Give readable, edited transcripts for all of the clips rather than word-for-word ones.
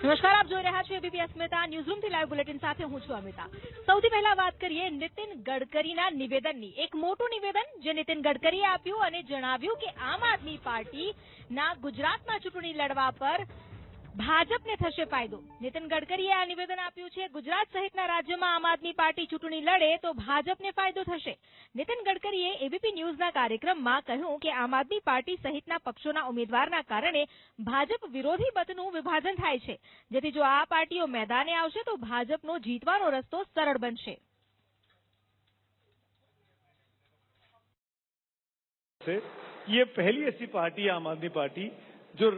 નમસ્કાર, આપ જોઈ રહ્યા છો એબીપી અસ્મિતા ન્યૂઝરૂમ થી લાઈવ બુલેટિન સાથે હું છું અમિતા। સૌથી પહેલા વાત કરીએ નીતિન ગડકરીના નિવેદનની। એક મોટું નિવેદન જે નીતિન ગડકરીએ આપ્યું અને જણાવ્યું કે આમ આદમી પાર્ટીના ગુજરાતમાં ચૂંટણી લડવા પર ભાજપને થશે ફાયદો। નીતિન ગડકરીએ આ નિવેદન આપ્યું છે, ગુજરાત સહિતના રાજ્યોમાં આમ આદમી પાર્ટી ચૂંટણી લડે તો ભાજપને ફાયદો થશે। નીતિન ગડકરીએ એબીપી ન્યૂઝના કાર્યક્રમમાં કહ્યું કે આમ આદમી પાર્ટી સહિતના પક્ષોના ઉમેદવારના કારણે ભાજપ વિરોધી મતનું વિભાજન થાય છે, જેથી જો આ પાર્ટીઓ મેદાને આવશે તો ભાજપનો જીતવાનો રસ્તો સરળ બનશે। ये पहली ऐसी पार्टी है आम आदमी पार्टी जो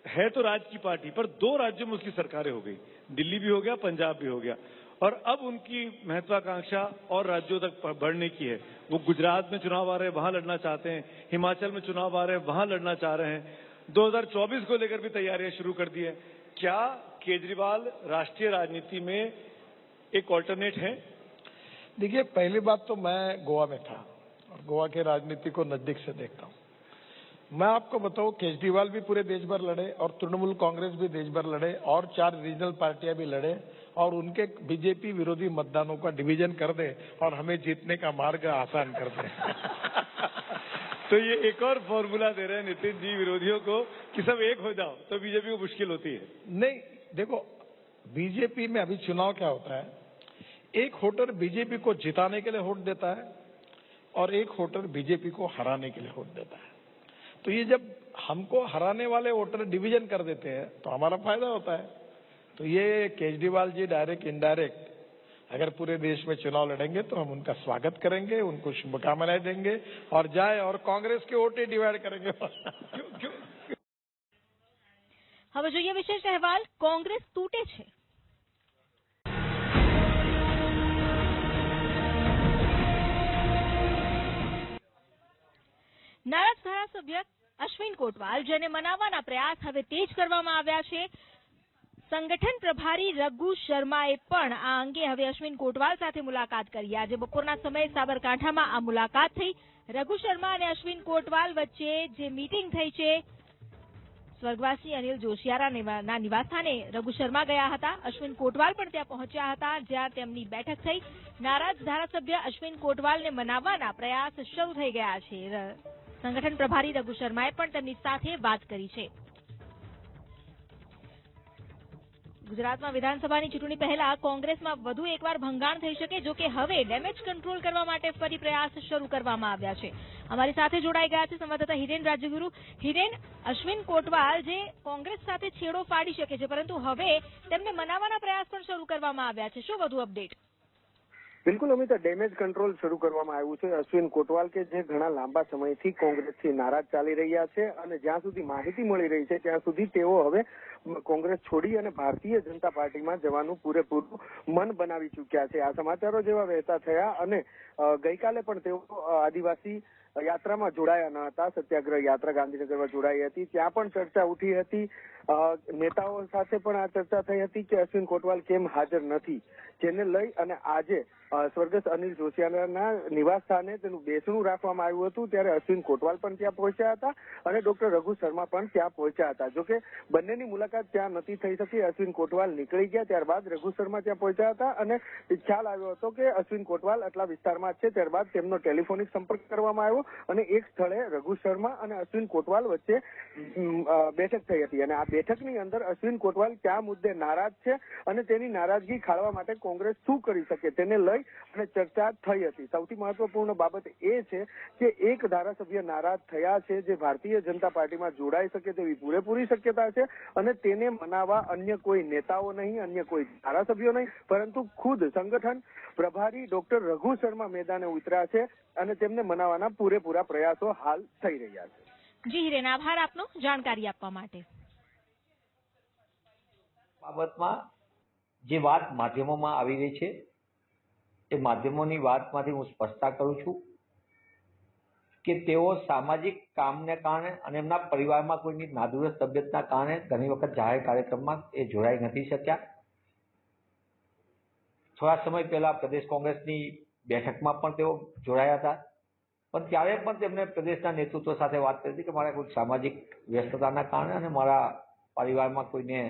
है तो राज्य की पार्टी, पर 2 राज्यों में उसकी सरकारें हो गई। दिल्ली भी हो गया, पंजाब भी हो गया, और अब उनकी महत्वाकांक्षा और राज्यों तक बढ़ने की है। वो गुजरात में चुनाव आ रहे हैं, वहां लड़ना चाहते हैं, हिमाचल में चुनाव आ रहे हैं, वहां लड़ना चाह रहे हैं, 2024 को लेकर भी तैयारियां शुरू कर दी है। क्या केजरीवाल राष्ट्रीय राजनीति में एक ऑल्टरनेट है? देखिए, पहली बात तो मैं गोवा में था और गोवा के राजनीति को नजदीक से देखता हूँ। मैं आपको बताऊं, केजरीवाल भी पूरे देश भर लड़े और तृणमूल कांग्रेस भी देश भर लड़े और 4 रीजनल पार्टियां भी लड़े और उनके बीजेपी विरोधी मतदानों का डिवीजन कर दे और हमें जीतने का मार्ग आसान कर दे। तो ये एक और फॉर्मूला दे रहे हैं नितिन जी विरोधियों को कि सब एक हो जाओ तो बीजेपी को मुश्किल होती है। नहीं, देखो, बीजेपी में अभी चुनाव क्या होता है, एक वोटर बीजेपी को जिताने के लिए वोट देता है और एक वोटर बीजेपी को हराने के लिए वोट देता है। तो ये जब हमको हराने वाले वोटर डिवीजन कर देते हैं तो हमारा फायदा होता है। तो ये केजरीवाल जी डायरेक्ट इनडायरेक्ट अगर पूरे देश में चुनाव लड़ेंगे तो हम उनका स्वागत करेंगे, उनको शुभकामनाएं देंगे और जाए और कांग्रेस के वोटे डिवाइड करेंगे। હવે જોઈએ વિશેષ અહેવાલ। કોંગ્રેસ તૂટે છે। નારાજ ધારાસભ્ય અશ્વિન કોટવાલ, જેને મનાવવાના પ્રયાસ હવે તેજ કરવામાં આવ્યા છે। સંગઠન પ્રભારી રઘુ શર્માએ પણ આ અંગે હવે અશ્વિન કોટવાલ સાથે મુલાકાત કરી। આજે બપોરના સમયે સાબરકાંઠામાં આ મુલાકાત થઈ। રઘુ શર્મા અને અશ્વિન કોટવાલ વચ્ચે જે મીટિંગ થઈ છે, સ્વર્ગવાસી અનિલ જોશિયારાના નિવાસસ્થાને રઘુ શર્મા ગયા હતા, અશ્વિન કોટવાલ પણ ત્યાં પહોંચ્યા હતા, જ્યાં તેમની બેઠક થઈ। નારાજ ધારાસભ્ય અશ્વિન કોટવાલને મનાવવાના પ્રયાસ શરૂ થઈ ગયા છે। સંગઠન પ્રભારી રઘુ શર્માએ પણ તેમની સાથે વાત કરી છે। ગુજરાતમાં વિધાનસભાની ચૂંટણી પહેલા કોંગ્રેસમાં વધુ એકવાર ભંગાણ થઈ શકે, જો કે હવે ડેમેજ કંટ્રોલ કરવા માટે ફરી પ્રયાસ શરૂ કરવામાં આવ્યા છે। અમારી સાથે જોડાઈ ગયા છે સંવાદદાતા હિરેન રાજ્યગુરુ। હિરેન, અશ્વિન કોટવાલ જે કોંગ્રેસ સાથે છેડો ફાડી શકે છે, પરંતુ હવે તેમને મનાવવાના પ્રયાસ પણ શરૂ કરવામાં આવ્યા છે, શું વધુ અપડેટ? બિલકુલ અમિતા, ડેમેજ કંટ્રોલ શરૂ કરવામાં આવ્યું છે। અશ્વિન કોટવાલ કે જે ઘણા લાંબા સમયથી કોંગ્રેસથી નારાજ ચાલી રહ્યા છે અને જ્યાં સુધી માહિતી મળી રહી છે ત્યાં સુધી તેઓ હવે કોંગ્રેસ છોડી અને ભારતીય જનતા પાર્ટીમાં જવાનું પૂરેપૂરું મન બનાવી ચૂક્યા છે। આ સમાચારો જેવા વહેતા થયા અને ગઈકાલે પણ તેઓ આદિવાસી યાત્રામાં જોડાયા ન હતા, સત્યાગ્રહ યાત્રા ગાંધીનગરમાં જોડાઈ હતી, ત્યાં પણ ચર્ચા ઉઠી હતી। નેતાઓ સાથે પણ આ ચર્ચા થઈ હતી કે અશ્વિન કોટવાલ કેમ હાજર નથી, જેને લઈ અને આજે સ્વર્ગસ્થ અનિલ જોશિયાના નિવાસ સ્થાને તેનું બેસણું રાખવામાં આવ્યું હતું, ત્યારે અશ્વિન કોટવાલ પણ ત્યાં પહોંચ્યા હતા અને ડોક્ટર રઘુ શર્મા પણ ત્યાં પહોંચ્યા હતા। જોકે બંનેની મુલાકાત ત્યાં નથી થઈ શકી। અશ્વિન કોટવાલ નીકળી ગયા, ત્યારબાદ રઘુ શર્મા ત્યાં પહોંચ્યા હતા અને ખ્યાલ આવ્યો હતો કે અશ્વિન કોટવાલ આટલા વિસ્તારમાં જ છે, ત્યારબાદ તેમનો ટેલિફોનિક સંપર્ક કરવામાં આવ્યો અને એક સ્થળે રઘુ શર્મા અને અશ્વિન કોટવાલ વચ્ચે બેઠક થઈ હતી અને આ બેઠકની અંદર અશ્વિન કોટવાલ કયા મુદ્દે નારાજ છે અને તેની નારાજગી ખાળવા માટે કોંગ્રેસ શું કરી શકે તેને લઈ અને ચર્ચા થઈ હતી। સૌથી મહત્વપૂર્ણ બાબત એ છે કે એક ધારાસભ્ય નારાજ થયા છે, જે ભારતીય જનતા પાર્ટીમાં જોડાઈ શકે તેવી પૂરેપૂરી શક્યતા છે અને તેને મનાવવા અન્ય કોઈ નેતાઓ નહીં, અન્ય કોઈ ધારાસભ્યો નહીં, પરંતુ ખુદ સંગઠન પ્રભારી ડોક્ટર રઘુ શર્મા મેદાને ઉતર્યા છે અને તેમને મનાવવાના પૂરેપૂરા પ્રયાસો હાલ થઈ રહ્યા છે। જી હિરેન, આભાર આપનો જાણકારી આપવા માટે। બાબતમાં જે વાત માધ્યમોમાં આવી રહી છે એ માધ્યમોની વાતમાંથી હું સ્પષ્ટતા કરું છું કે તેઓ સામાજિક કામને કારણે અને એમના પરિવારમાં કોઈની નાદુરસ્ત તબિયતના કારણે ઘણી વખત જાહેર કાર્યક્રમમાં એ જોડાઈ નથી શક્યા। થોડા સમય પહેલા પ્રદેશ કોંગ્રેસની બેઠકમાં પણ તેઓ જોડાયા હતા, પણ ત્યારે પણ તેમણે પ્રદેશના નેતૃત્વ સાથે વાત કરી હતી કે મારા કોઈ સામાજિક વ્યસ્તતાના કારણે અને મારા પરિવારમાં કોઈને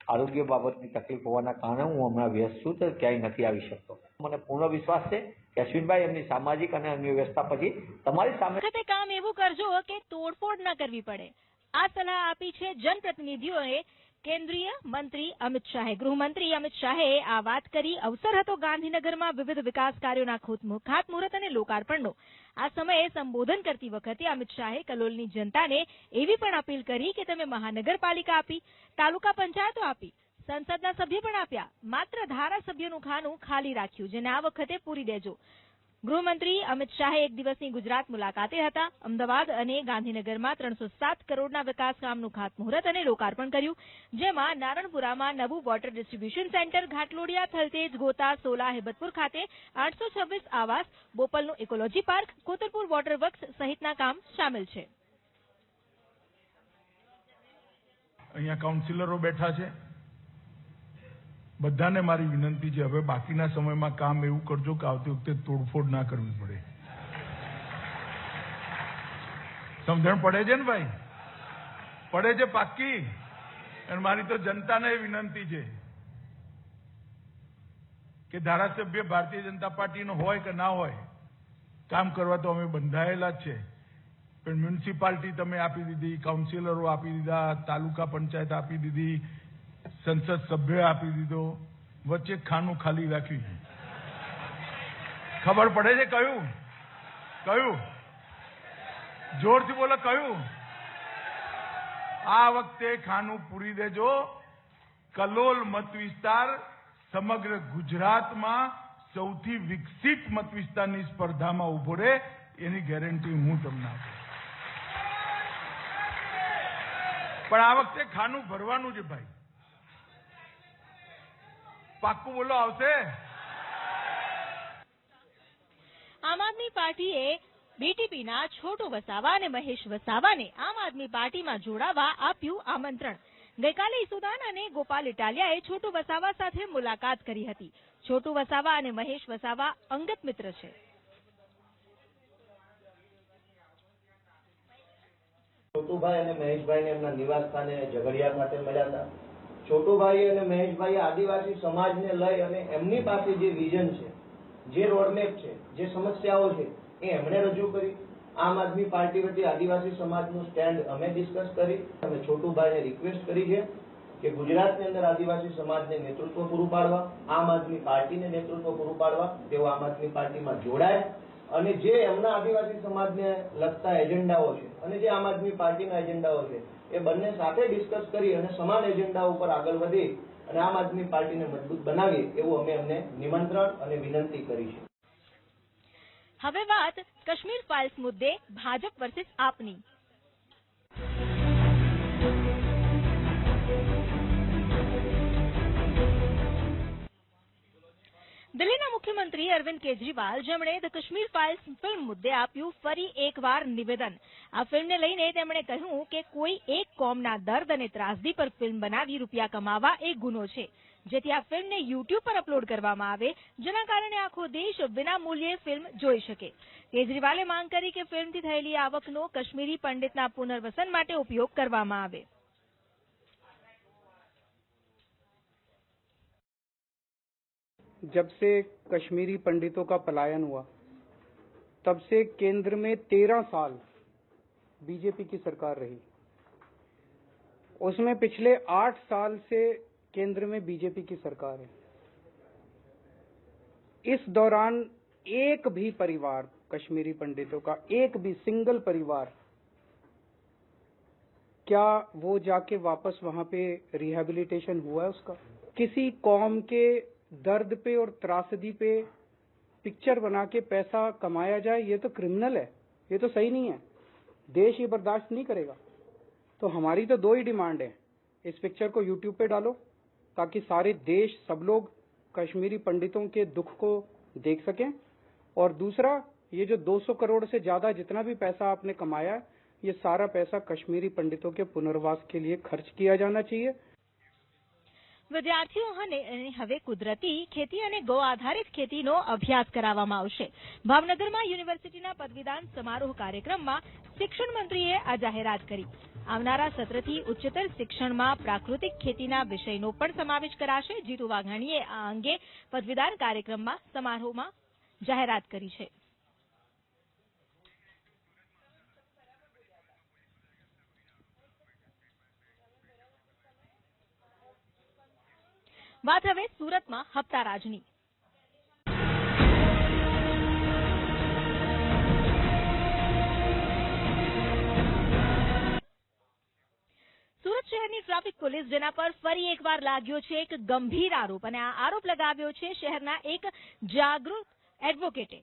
આરોગ્ય બાબતની તકલીફ હોવાના કારણે હું હમણાં વ્યસ્ત છું તો ક્યાંય નથી આવી શકતો. મને પૂર્ણ વિશ્વાસ છે કે અશ્વિનભાઈ એમની સામાજિક અને અન્ય વ્યવસ્થા પછી તમારી સામે વખતે કામ એવું કરજો કે તોડફોડ ન કરવી પડે. આ સલાહ આપી છે જનપ્રતિનિધિઓએ કેન્દ્રીય મંત્રી અમિત શાહે. ગૃહમંત્રી અમિત શાહે આ વાત કરી. અવસર હતો ગાંધીનગરમાં વિવિધ વિકાસ કાર્યોના ખાતમુહૂર્ત અને લોકાર્પણનો. આ સમયે સંબોધન કરતી વખતે અમિત શાહે કલોલની જનતાને એવી પણ અપીલ કરી કે તમે મહાનગરપાલિકા આપી, તાલુકા પંચાયતો આપી, સંસદના સભ્ય પણ આપ્યા, માત્ર ધારાસભ્યનું ખાનું ખાલી રાખ્યું, જેને આ વખતે પૂરી દેજો. ગૃહમંત્રી અમિત શાહે એક દિવસની ગુજરાત મુલાકાતે હતા. અમદાવાદ અને ગાંધીનગરમાં 307 કરોડના વિકાસ કામનું ખાતમુહૂર્ત અને લોકાર્પણ કર્યું, જેમાં નારણપુરામાં નવું water distribution centre, Ghatlodia, Thaltej, Gota, Sola, Hebatpur ખાતે 826 આવાસ, બોપલનું ecology park, Kotarpur water works સહિતના કામ સામેલ છે. અહીંયા કાઉન્સિલરો બેઠા છે. બધાને મારી વિનંતી છે, હવે બાકીના સમયમાં કામ એવું કરજો કે આવતી વખતે તોડફોડ ના કરવી પડે. સમજણ પડે છે ને ભાઈ? પડે છે પાક્કી? અને મારી તો જનતાને વિનંતી છે કે ધારાસભ્ય ભારતીય જનતા પાર્ટીનો હોય કે ના હોય, કામ કરવા તો અમે બંધાયેલા જ છે. પણ મ્યુનિસિપાલિટી તમે આપી દીધી, કાઉન્સિલરો આપી દીધા, તાલુકા પંચાયત આપી દીધી, સંસદ સભ્ય આપી દીધો, વચ્ચે ખાનું ખાલી રાખ્યું. ખબર પડે છે કયું કયું? જોરથી બોલો કયું? આ વખતે ખાનું પૂરી દેજો. કલોલ મત વિસ્તાર સમગ્ર ગુજરાતમાં સૌથી વિકસિત મત વિસ્તારની સ્પર્ધામાં ઉભો રહે એની ગેરંટી હું તમને આપું. પણ આ વખતે ખાનું ભરવાનું છે ભાઈ. પાક્કું બોલો, આવશે? આમ આદમી પાર્ટીએ બીટીપીના છોટુ વસાવા અને મહેશ વસાવાને આમ આદમી પાર્ટીમાં જોડાવા આપ્યું આમંત્રણ. ગઈકાલે ઈસુદાન અને ગોપાલ ઇટાલિયાએ છોટુ વસાવા સાથે મુલાકાત કરી હતી. છોટુ વસાવા અને મહેશ વસાવા અંગત મિત્ર છે. છોટુભાઈ અને મહેશભાઈને એમના નિવાસ સ્થાને ઝઘડિયાર માટે મળ્યા હતા. છોટુભાઈ અને મહેશભાઈ આદિવાસી સમાજને લઈ અને એમની પાસે જે વિઝન છે, જે રોડમેપ છે, જે સમસ્યાઓ છે એ એમણે રજૂ કરી. આમ આદમી પાર્ટી વતી આદિવાસી સમાજનું સ્ટેન્ડ અમે ડિસ્કસ કરી. અમે છોટુભાઈને રિક્વેસ્ટ કરી છે કે ગુજરાતની અંદર આદિવાસી સમાજને નેતૃત્વ પૂરું પાડવા, આમ આદમી પાર્ટીને નેતૃત્વ પૂરું પાડવા, તેઓ આમ આદમી પાર્ટીમાં જોડાય અને જે એમના આદિવાસી સમાજને લગતા એજન્ડાઓ છે અને જે આમ આદમી પાર્ટીના એજન્ડાઓ છે એ બંને સાથે ડિસ્કસ કરી અને સમાન એજન્ડા ઉપર આગળ વધી અને આમ આદમી પાર્ટીને મજબૂત બનાવીએ એવું અમે એમને નિમંત્રણ અને વિનંતી કરી છે. હવે વાત કાશ્મીર ફાઇલ્સ મુદ્દે ભાજપ વર્સિસ આપની. દિલ્હીના મુખ્યમંત્રી અરવિંદ કેજરીવાલ, જેમણે ધ કાશ્મીર ફાઇલ્સ ફિલ્મ મુદ્દે આપ્યું ફરી એકવાર નિવેદન. આ ફિલ્મને લઈને તેમણે કહ્યું કે કોઈ એક કોમના દર્દ અને ત્રાસદી પર ફિલ્મ બનાવી રૂપિયા કમાવા એ ગુનો છે. જેથી આ ફિલ્મને યુટ્યુબ પર અપલોડ કરવામાં આવે, જેના કારણે આખો દેશ વિના મૂલ્યે ફિલ્મ જોઈ શકે. કેજરીવાલે માંગ કરી કે ફિલ્મથી થયેલી આવકનો કાશ્મીરી પંડિતના પુનર્વસન માટે ઉપયોગ કરવામાં આવે. जब से कश्मीरी पंडितों का पलायन हुआ तब से केंद्र में 13 साल बीजेपी की सरकार रही. उसमें पिछले 8 साल से केंद्र में बीजेपी की सरकार है. इस दौरान एक भी परिवार कश्मीरी पंडितों का, एक भी सिंगल परिवार, क्या वो जाके वापस वहां पे रिहेबिलिटेशन हुआ है उसका? किसी कौम के दर्द पे और त्रासदी पे पिक्चर बना के पैसा कमाया जाए, ये तो क्रिमिनल है, ये तो सही नहीं है. देश ये बर्दाश्त नहीं करेगा. तो हमारी तो दो ही डिमांड है, इस पिक्चर को यूट्यूब पे डालो ताकि सारे देश, सब लोग कश्मीरी पंडितों के दुख को देख सकें, और दूसरा ये जो 200 करोड़ से ज्यादा जितना भी पैसा आपने कमाया है, ये सारा पैसा कश्मीरी पंडितों के पुनर्वास के लिए खर्च किया जाना चाहिए. વિદ્યાર્થીઓ હવે કુદરતી ખેતી અને ગૌ આધારિત ખેતીનો અભ્યાસ કરાવવામાં આવશે. ભાવનગરમાં યુનિવર્સિટીના પદવીદાન સમારોહ કાર્યક્રમમાં શિક્ષણ મંત્રીએ આ જાહેરાત કરી. આવનારા સત્રથી ઉચ્ચતર શિક્ષણમાં પ્રાકૃતિક ખેતીના વિષયનો પણ સમાવેશ કરાશે. જીતુ વાઘાણીએ આ અંગે પદવીદાન કાર્યક્રમમાં સમારોહમાં જાહેરાત કરી છે. વાત હવે સુરતમાં હપ્તારાજની. સુરત શહેરની ટ્રાફિક પોલીસ જેના પર ફરી એકવાર લાગ્યો છે એક ગંભીર આરોપ, અને આ આરોપ લગાવ્યો છે શહેરના એક જાગૃત એડવોકેટે.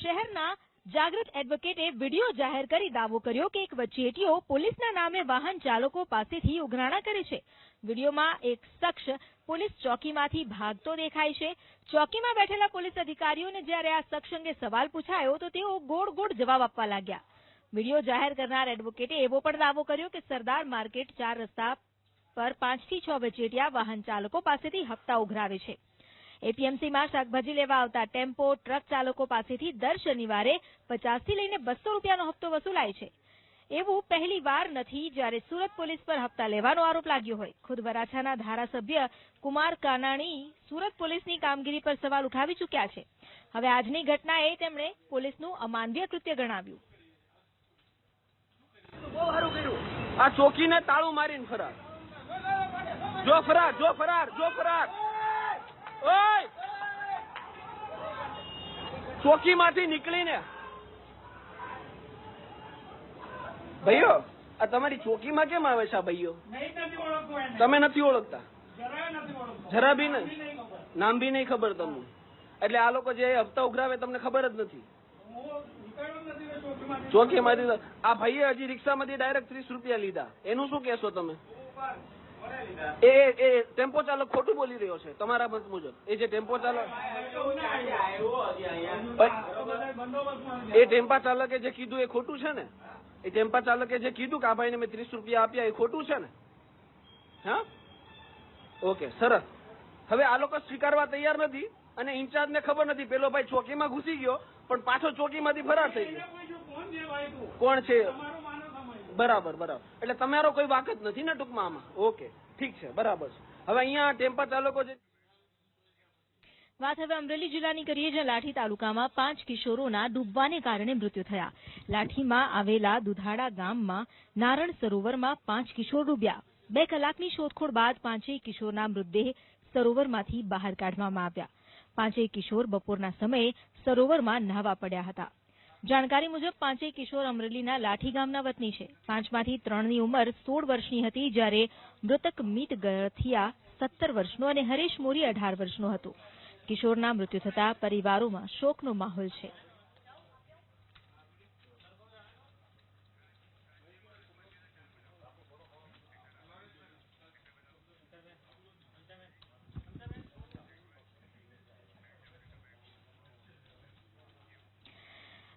શહેરના જાગૃત એડવોકેટે વિડીયો જાહેર કરી દાવો કર્યો કે એક વચેટીઓ પોલીસના નામે વાહન ચાલકો પાસેથી ઉઘરાણા કરે છે. વિડીયોમાં એક શખ્સ પોલીસ ચોકીમાંથી ભાગતો દેખાય છે. ચોકીમાં બેઠેલા પોલીસ અધિકારીઓને જ્યારે આ શખ્સ અંગે સવાલ પૂછાયો તો તેઓ ગોળ ગોળ જવાબ આપવા લાગ્યા. વિડીયો જાહેર કરનાર એડવોકેટે એવો પણ દાવો કર્યો કે સરદાર માર્કેટ 4 રસ્તા પર 5 થી 6 વચેટિયા વાહન ચાલકો પાસેથી હપ્તા ઉઘરાવે છે. એપીએમસીમાં શાકભાજી લેવા આવતા ટેમ્પો, ટ્રક ચાલકો પાસેથી દર શનિવારે 50 થી લઈને 200 રૂપિયાનો હપ્તો વસૂલાય છે. એવું પહેલી વાર નથી જ્યારે સુરત પોલીસ પર હપ્તા લેવાનો આરોપ લાગ્યો હોય. ખુદ વરાછાના ધારાસભ્ય કુમાર કાનાણી સુરત પોલીસની કામગીરી પર સવાલ ઉઠાવી ચૂક્યા છે. હવે આજની ઘટનાએ તેમણે પોલીસનું અમાનવીય કૃત્ય ગણાવ્યું. બહુ સારું કર્યું. આ ચોકીને તાળું મારીને ફરાર. જો ફરાર, જો ફરાર, જો ફરાર. ઓય! ચોકીમાંથી નીકળીને ભાઈઓ, આ તમારી ચોકીમાં કેમ આવે છે આ ભાઈઓ? તમે નથી ઓળખતા? જરા બી નહીં, નામ બી નહીં ખબર તમને. એટલે આ લોકો જે હપ્તા ઉઘરાવે તમને ખબર જ નથી. ચોકીમાંથી આ ભાઈએ હજી રિક્ષામાંથી ડાયરેક્ટ 30 રૂપિયા લીધા. એનું શું કહેશો તમે? એ ટેમ્પો ચાલક ખોટું બોલી રહ્યો છે તમારા મત મુજબ. એ જે ટેમ્પો ચાલક, એ ટેમ્પા ચાલકે જે કીધું એ ખોટું છે ને? એ ટેમ્પા ચાલકે જે કીધું કે આ ભાઈને મેં 30 રૂપિયા આપ્યા એ ખોટું છે ને? હા, ઓકે, સરસ. હવે આ લોકો સ્વીકારવા તૈયાર નથી અને ઇન્ચાર્જ ને ખબર નથી. પેલો ભાઈ ચોકીમાં ઘૂસી ગયો પણ પાછો ચોકીમાંથી ફરાર થઈ ગયો. કોણ છે? બરાબર, બરાબર. એટલે તમારો કોઈ વાક જ નથી ને ટૂંકમાં આમાં. ઓકે, ઠીક છે, બરાબર છે. હવે અહીંયા ટેમ્પા ચાલકો જે વાત હવે અમરેલી જિલ્લાની કરીએ, જ્યાં લાઠી તાલુકામાં 5 કિશોરોના ડૂબવાને કારણે મૃત્યુ થયા. લાઠીમાં આવેલા દુધાડા ગામમાં નારણ સરોવરમાં 5 કિશોર ડૂબ્યા. 2 કલાકની શોધખોળ બાદ 5 કિશોરના મૃતદેહ સરોવરમાંથી બહાર કાઢવામાં આવ્યા. 5 કિશોર બપોરના સમયે સરોવરમાં નહાવા પડ્યા હતા. જાણકારી મુજબ 5 કિશોર અમરેલીના લાઠી ગામના વતની છે. 5માંથી 3ની ઉંમર 16 વર્ષની હતી, જ્યારે મૃતક મીત ગથિયા 17 વર્ષનો અને હરેશ મોરી 18 વર્ષનો હતો. કિશોરના મૃત્યુ થતા પરિવારોમાં શોકનો માહોલ છે.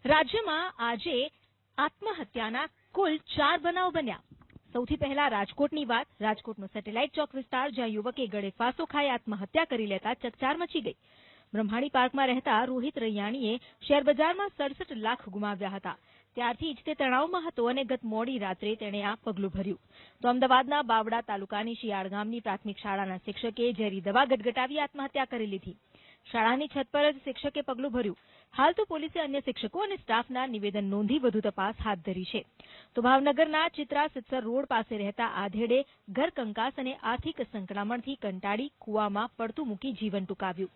રાજ્યમાં આજે આત્મહત્યાના કુલ 4 બનાવ બન્યા. સૌથી પહેલા રાજકોટની વાત. રાજકોટનો સેટેલાઇટ ચોક વિસ્તાર, જ્યાં યુવકે ગળે ફાંસો ખાઈ આત્મહત્યા કરી લેતા ચકચાર મચી ગઈ. બ્રહ્માણી પાર્કમાં રહેતા રોહિત રૈયાણીએ શેરબજારમાં 67 લાખ ગુમાવ્યા હતા. ત્યારથી જ તે તણાવમાં હતો અને ગત મોડી રાત્રે તેણે આ પગલું ભર્યું. તો અમદાવાદના બાવડા તાલુકાની શિયાળ ગામની પ્રાથમિક શાળાના શિક્ષકે ઝેરી દવા ગટગટાવી આત્મહત્યા કરી લીધી. શાળાની છત પર જ શિક્ષકે પગલું ભર્યું. હાલ તો પોલીસે અન્ય શિક્ષકો અને સ્ટાફના નિવેદન નોંધી વધુ તપાસ હાથ ધરી છે. તો ભાવનગરના ચિત્રા સિત્સર રોડ પાસે રહેતા આધેડે ઘર કંકાસ અને આર્થિક સંકળામણથી કંટાળી કૂવામાં પડતું મૂકી જીવન ટૂંકાવ્યું.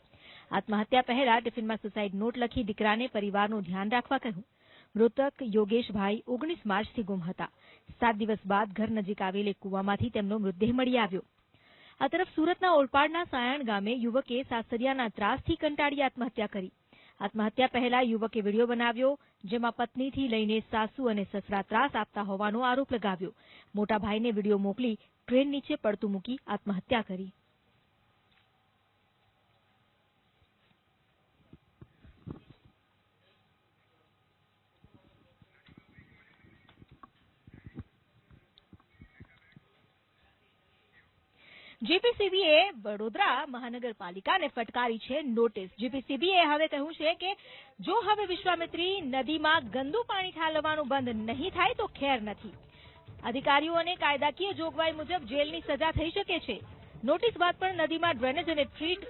આત્મહત્યા પહેલા ટિફિનમાં સુસાઇડ નોટ લખી દીકરાને પરિવારનું ધ્યાન રાખવા કહ્યું. મૃતક યોગેશભાઈ 19 માર્ચથી ગુમ હતા. 7 દિવસ બાદ ઘર નજીક આવેલ એક કૂવામાંથી તેમનો મૃતદેહ મળી આવ્યો. આ તરફ સુરતના ઓલપાડના સાયણ ગામે યુવકે સાસરિયાના ત્રાસથી કંટાળી આત્મહત્યા કરી. આત્મહત્યા પહેલા યુવકે વિડીયો બનાવ્યો, જેમાં પત્નીથી લઈને સાસુ અને સસરા ત્રાસ આપતા હોવાનો આરોપ લગાવ્યો. મોટા ભાઈને વિડીયો મોકલી ટ્રેન નીચે પડતું મૂકી આત્મહત્યા કરી. જીપીસીબીએ વડોદરા મહાનગરપાલિકાને ફટકારી છે નોટિસ. જીપીસીબીએ હવે કહ્યું છે કે જો હવે વિશ્વામિત્રી નદીમાં ગંદુ પાણી ઠાલવવાનું બંધ નહીં થાય તો ખેર નથી. અધિકારીઓને કાયદાકીય જોગવાઈ મુજબ જેલની સજા થઈ શકે છે. નોટિસ બાદ પણ નદીમાં ડ્રેનેજ અને ટ્રીટ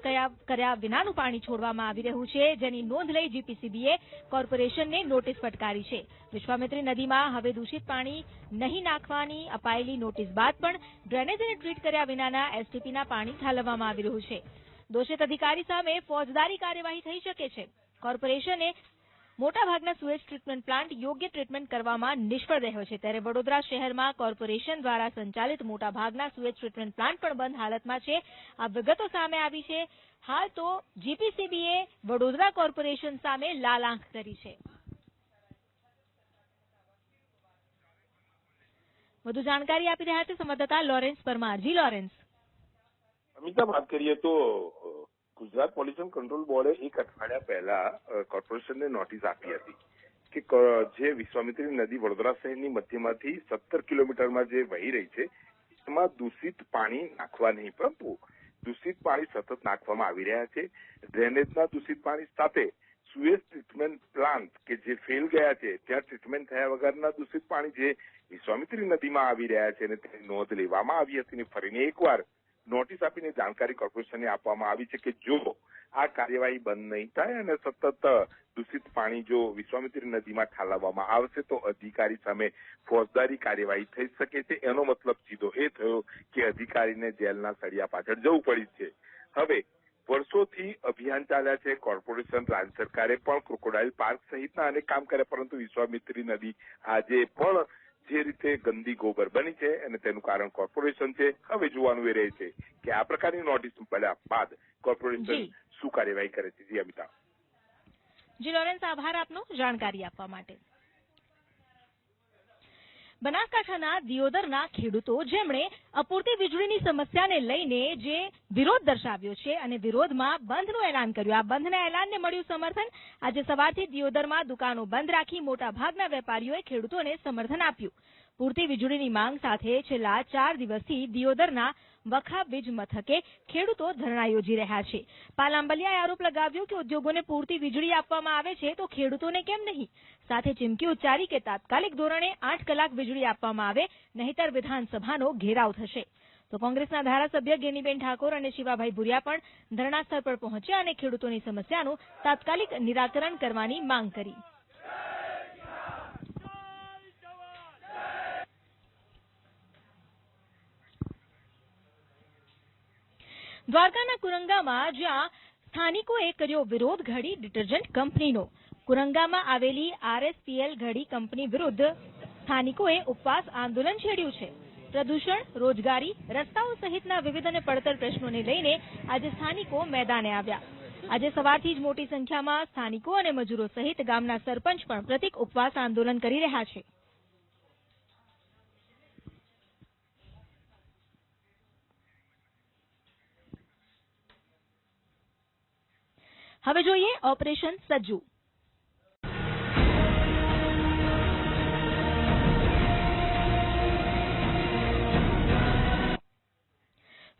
કર્યા વિનાનું પાણી છોડવામાં આવી રહ્યું છે, જેની નોંધ લઈ જીપીસીબીએ કોર્પોરેશનને નોટિસ ફટકારી છે. વિશ્વામિત્રી નદીમાં હવે દૂષિત પાણી નહીં નાખવાની અપાયેલી નોટિસ બાદ પણ ડ્રેનેજ અને ટ્રીટ કર્યા વિનાના એસટીપીના પાણી ઠાલવવામાં આવી રહ્યું છે. દોષિત અધિકારી સામે ફોજદારી કાર્યવાહી થઈ શકે છે. કોર્પોરેશને મોટાભાગના સુએજ ટ્રીટમેન્ટ પ્લાન્ટ યોગ્ય ટ્રીટમેન્ટ કરવામાં નિષ્ફળ રહ્યો છે, ત્યારે વડોદરા શહેરમાં કોર્પોરેશન દ્વારા સંચાલિત મોટાભાગના સુએજ ટ્રીટમેન્ટ પ્લાન્ટ પણ બંધ હાલતમાં છે. આ વિગતો સામે આવી છે. હાલ તો જીપીસીબીએ વડોદરા કોર્પોરેશન સામે લાલ આંખ કરી છે. વધુ જાણકારી આપી રહ્યા છે સંવાદદાતા લોરેન્સ પરમાર. જી લોરેન્સ. અમિતા, વાત કરીએ તો ગુજરાત પોલ્યુશન કંટ્રોલ બોર્ડે એક અઠવાડિયા પહેલા કોર્પોરેશનને નોટિસ આપી હતી કે જે વિશ્વામિત્રી નદી વડોદરા શહેરની મધ્યમાંથી 17 કિલોમીટરમાં જે વહી રહી છે એમાં દૂષિત પાણી નાખવા નહીં, પરંતુ દૂષિત પાણી સતત નાખવામાં આવી રહ્યા છે. ડ્રેનેજના દૂષિત પાણી સાથે સુએજ ટ્રીટમેન્ટ પ્લાન્ટ કે જે ફેલ ગયા છે ત્યાં ટ્રીટમેન્ટ થયા વગરના દૂષિત પાણી જે વિશ્વામિત્રી નદીમાં આવી રહ્યા છે અને તેની નોંધ લેવામાં આવી હતી અને ફરીને એકવાર નોટિસ આપીને જાણકારી કોર્પોરેશનને આપવામાં આવી છે કે જો આ કાર્યવાહી બંધ નહીં થાય અને સતત દૂષિત પાણી જો વિશ્વામિત્રી નદીમાં ઠાલવવામાં આવશે તો અધિકારી સામે ફોજદારી કાર્યવાહી થઈ શકે છે. એનો મતલબ સીધો એ થયો કે અધિકારીને જેલના સળિયા પાછળ જવું પડી છે. હવે વર્ષોથી અભિયાન ચાલ્યા છે. કોર્પોરેશન, રાજ્ય સરકારે પણ ક્રોકોડાઇલ પાર્ક સહિતના અનેક કામ કર્યા, પરંતુ વિશ્વામિત્રી નદી આજે પણ જે રીતે ગંદી ગોબર બની છે અને તેનું કારણ કોર્પોરેશન છે. હવે જોવાનું એ રહે છે કે આ પ્રકારની નોટિસ મળ્યા બાદ કોર્પોરેશન શું કાર્યવાહી કરે છે. જી અમિતા. જી લોરેન્સ, આભાર આપનો જાણકારી આપવા માટે. બનાસકાંઠાના દિયોદરના ખેડૂતો જેમણે અપૂરતી વીજળીની સમસ્યાને લઈને જે વિરોધ દર્શાવ્યો છે અને વિરોધમાં બંધનું એલાન કર્યું, આ બંધના એલાનને મળ્યું સમર્થન. આજે સવારથી દિયોદરમાં દુકાનો બંધ રાખી મોટાભાગના વેપારીઓએ ખેડૂતોને સમર્થન આપ્યું. પૂરતી વીજળીની માંગ સાથે છેલ્લા 4 દિવસથી દિયોદરના વખા વીજ મથકે ખેડૂતો ધરણા યોજી રહ્યા છે. પાલાંબલિયાએ આરોપ લગાવ્યો કે ઉદ્યોગોને પૂરતી વીજળી આપવામાં આવે છે તો ખેડૂતોને કેમ નહીં. સાથે ચીમકી ઉચ્ચારી કે તાત્કાલિક ધોરણે 8 કલાક વીજળી આપવામાં આવે, નહીંતર વિધાનસભાનો ઘેરાવ થશે. તો કોંગ્રેસના ધારાસભ્ય ગેનીબેન ઠાકોર અને શિવાભાઈ ભુરિયા પણ ધરણા સ્થળ પર પહોંચ્યા અને ખેડૂતોની સમસ્યાનું તાત્કાલિક નિરાકરણ કરવાની માંગ કરી. દ્વારકાના કુરંગામાં જ્યાં સ્થાનિકોએ કર્યો વિરોધ ઘડી ડિટર્જન્ટ કંપનીનો. કુરંગામાં આવેલી RSPL ઘડી કંપની વિરુદ્ધ સ્થાનિકોએ ઉપવાસ આંદોલન છેડ્યું છે. પ્રદૂષણ, રોજગારી, રસ્તાઓ સહિતના વિવિધ અને પડતર પ્રશ્નોને લઈને આજે સ્થાનિકો મેદાને આવ્યા. આજે સવારથી જ મોટી સંખ્યામાં સ્થાનિકો અને મજૂરો સહિત ગામના સરપંચ પણ પ્રતિક ઉપવાસ આંદોલન કરી રહ્યા છે. હવે જોઈએ ઓપરેશન સજ્જુ.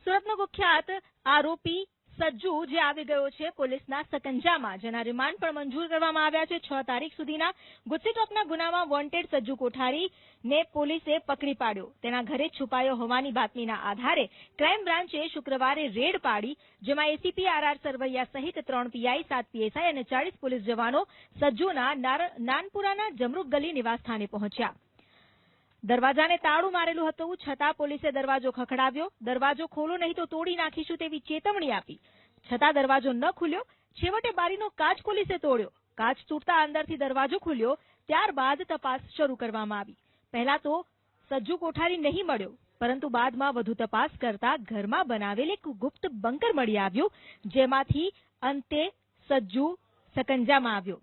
સુરતનો કુખ્યાત આરોપી સજ્જુ જે આવી ગયો છે પોલીસના સકંજામાં, જેના રિમાન્ડ પણ મંજૂર કરવામાં આવ્યા છે. 6 તારીખ સુધીના ગુસ્સીટોકના ગુનામાં વોન્ટેડ સજ્જુ કોઠારીને પોલીસે પકડી પાડ્યો. તેના ઘરે છુપાયો હોવાની બાતમીના આધારે ક્રાઇમ બ્રાન્ચે શુક્રવારે રેડ પાડી, જેમાં એસીપી RR સરવૈયા સહિત 3 પીઆઈ, 7 પીએસઆઈ અને 40 પોલીસ જવાનો સજ્જુના નાનપુરાના જમરૂક ગલી નિવાસસ્થાને પહોંચ્યા. દરવાજાને તાળું મારેલું હતું, છતાં પોલીસે દરવાજો ખખડાવ્યો. દરવાજો ખોલો નહીં તો તોડી નાખીશું તેવી ચેતવણી આપી, છતાં દરવાજો ન ખુલ્યો. છેવટે બારીનો કાચ પોલીસે તોડ્યો. કાચ તૂટતા અંદરથી દરવાજો ખુલ્યો. ત્યારબાદ તપાસ શરૂ કરવામાં આવી. પહેલા તો સજ્જુ કોઠારી નહીં મળ્યો, પરંતુ બાદમાં વધુ તપાસ કરતા ઘરમાં બનાવેલ એક ગુપ્ત બંકર મળી આવ્યું, જેમાંથી અંતે સજ્જુ સકંજામાં આવ્યો.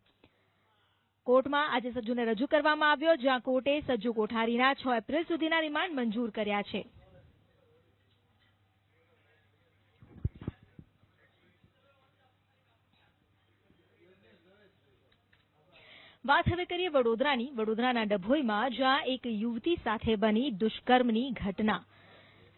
કોર્ટમાં આજે સજ્જુને રજૂ કરવામાં આવ્યો, જ્યાં કોર્ટે સજ્જુ કોઠારીના 6 એપ્રિલ સુધીના રિમાન્ડ મંજૂર કર્યા છે. વાત હવે કરીએ વડોદરાની. વડોદરાના ડભોઈમાં જ્યાં એક યુવતી સાથે બની દુષ્કર્મની ઘટના.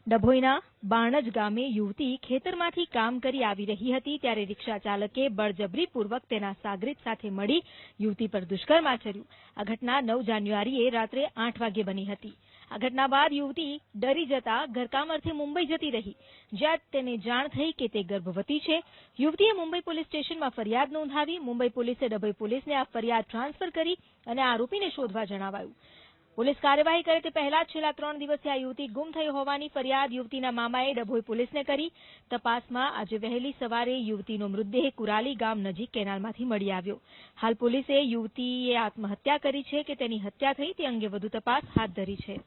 ડભોઈના બાણજ ગામે યુવતી ખેતરમાંથી કામ કરી આવી રહી હતી, ત્યારે રિક્ષા ચાલકે બળજબરીપૂર્વક તેના સાગરીત સાથે મળી યુવતી પર દુષ્કર્મ આચર્યું. આ ઘટના 9 જાન્યુઆરીએ રાત્રે 8 વાગે બની હતી. આ ઘટના બાદ યુવતી ડરી જતા ઘરકામ અર્થે મુંબઈ જતી રહી, જ્યાં તેને જાણ થઈ કે તે ગર્ભવતી છે. યુવતીએ મુંબઈ પોલીસ સ્ટેશનમાં ફરિયાદ નોંધાવી. મુંબઈ પોલીસે ડભોઈ પોલીસને આ ફરિયાદ ટ્રાન્સફર કરી અને આરોપીને શોધવા જણાવાયું. પોલીસ કાર્યવાહી કરે તે પહેલા છેલ્લા 3 દિવસથી આ યુવતી ગુમ થઈ હોવાની ફરિયાદ યુવતીના મામાએ ડભોઈ પોલીસને કરી. તપાસમાં આજે વહેલી સવારે યુવતીનો મૃતદેહ કુરાલી ગામ નજીક કેનાલમાંથી મળી આવ્યો. હાલ પોલીસે યુવતીએ આત્મહત્યા કરી છે કે તેની હત્યા થઈ તે અંગે વધુ તપાસ હાથ ધરી છે.